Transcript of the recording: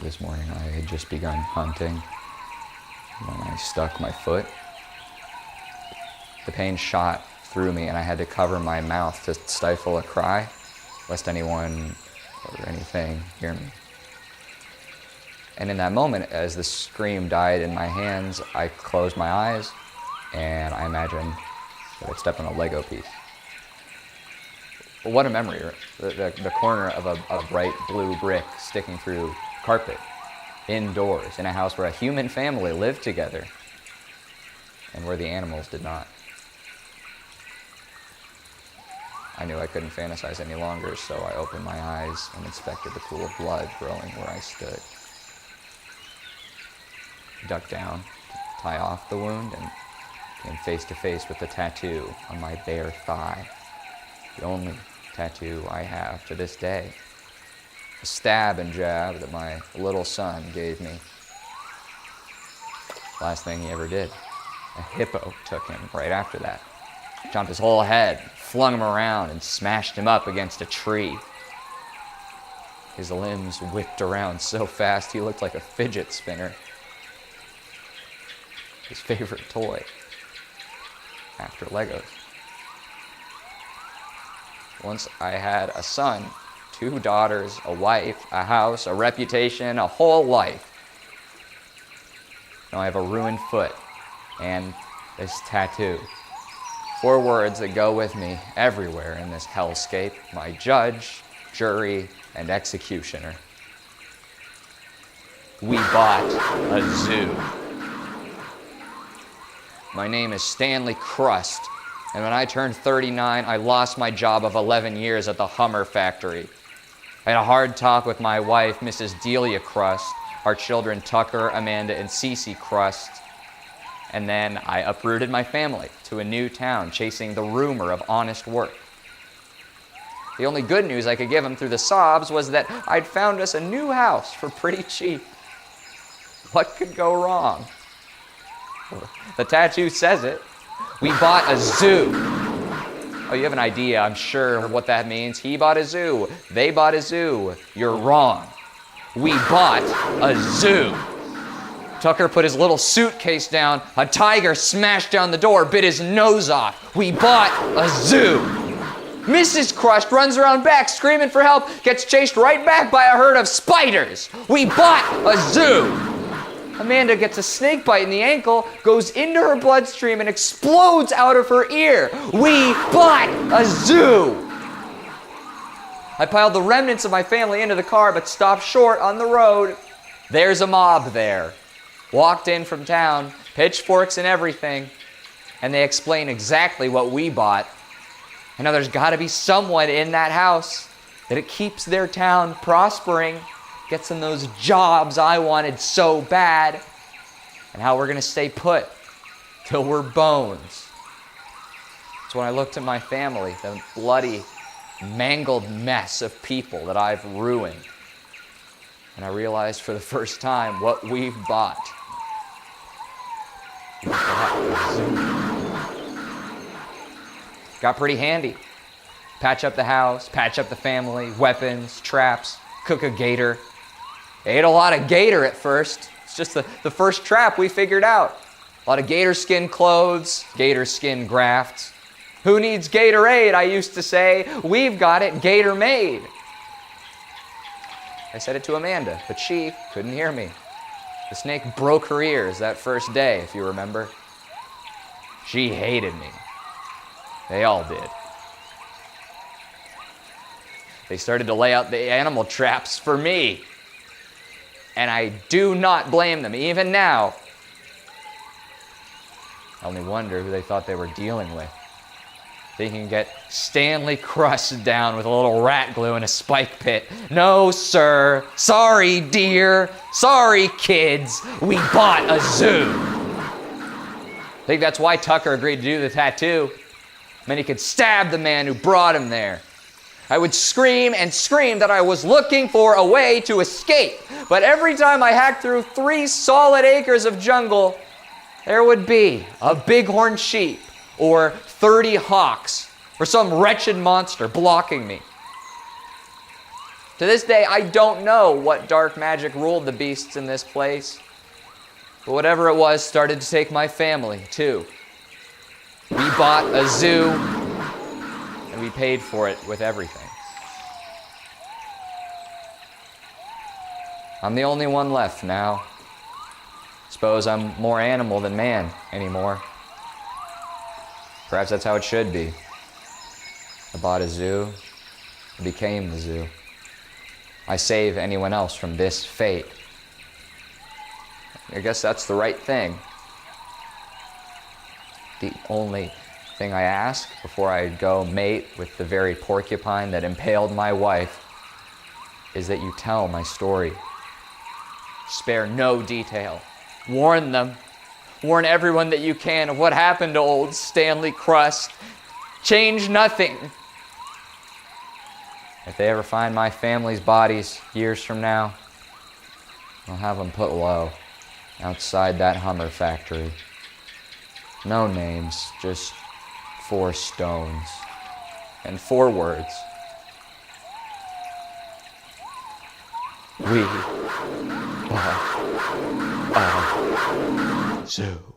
This morning I had just begun hunting when I stuck my foot. The pain shot through me and I had to cover my mouth to stifle a cry, lest anyone or anything hear me. And in that moment, as the scream died in my hands, I closed my eyes and I imagined that I'd stepped on a Lego piece. Well, what a memory, the corner of a bright blue brick sticking through carpet, indoors, in a house where a human family lived together and where the animals did not. I knew I couldn't fantasize any longer, so I opened my eyes and inspected the pool of blood growing where I stood. Ducked down to tie off the wound and came face to face with the tattoo on my bare thigh. The only tattoo I have to this day. A stab and jab that my little son gave me. Last thing he ever did. A hippo took him right after that. Chomped his whole head, flung him around, and smashed him up against a tree. His limbs whipped around so fast he looked like a fidget spinner. His favorite toy, after Legos. Once I had a son, 2 daughters, a wife, a house, a reputation, a whole life. Now I have a ruined foot and this tattoo. 4 words that go with me everywhere in this hellscape: my judge, jury, and executioner. We bought a zoo. My name is Stanley Crust, and when I turned 39, I lost my job of 11 years at the Hummer factory. I had a hard talk with my wife, Mrs. Delia Crust, our children Tucker, Amanda, and Cece Crust, and then I uprooted my family to a new town, chasing the rumor of honest work. The only good news I could give them through the sobs was that I'd found us a new house for pretty cheap. What could go wrong? The tattoo says it. We bought a zoo. Oh, you have an idea, I'm sure, what that means. He bought a zoo. They bought a zoo. You're wrong. We bought a zoo. Tucker put his little suitcase down. A tiger smashed down the door, bit his nose off. We bought a zoo. Mrs. Crust runs around back screaming for help, gets chased right back by a herd of spiders. We bought a zoo. Amanda gets a snake bite in the ankle, goes into her bloodstream, and explodes out of her ear. We bought a zoo. I piled the remnants of my family into the car, but stopped short on the road. There's a mob there. Walked in from town, pitchforks and everything, and they explain exactly what we bought. I know there's got to be someone in that house that it keeps their town prospering, gets them those jobs I wanted so bad, and how we're going to stay put till we're bones. So when I looked at my family, the bloody, mangled mess of people that I've ruined, and I realized for the first time what we've bought. We bought a zoo. Got pretty handy. Patch up the house, patch up the family, weapons, traps, cook a gator. Ate a lot of gator at first. It's just the first trap we figured out. A lot of gator skin clothes, gator skin grafts. Who needs Gatorade, I used to say. We've got it gator made. I said it to Amanda, but she couldn't hear me. The snake broke her ears that first day, if you remember. She hated me. They all did. They started to lay out the animal traps for me. And I do not blame them, even now. I only wonder who they thought they were dealing with. They can get Stanley Crust down with a little rat glue in a spike pit. No, sir. Sorry, dear. Sorry, kids. We bought a zoo. I think that's why Tucker agreed to do the tattoo. Then he could stab the man who brought him there. I would scream and scream that I was looking for a way to escape. But every time I hacked through 3 solid acres of jungle, there would be a bighorn sheep or 30 hawks or some wretched monster blocking me. To this day, I don't know what dark magic ruled the beasts in this place. But whatever it was started to take my family, too. We bought a zoo, and we paid for it with everything. I'm the only one left now. Suppose I'm more animal than man anymore. Perhaps that's how it should be. I bought a zoo, I became the zoo. I save anyone else from this fate. I guess that's the right thing. The only thing I ask before I go mate with the very porcupine that impaled my wife is that you tell my story. Spare no detail. Warn them. Warn everyone that you can of what happened to old Stanley Crust. Change nothing. If they ever find my family's bodies years from now, I'll have them put low outside that Hummer factory. No names, just 4 stones and 4 words. We bought a zoo.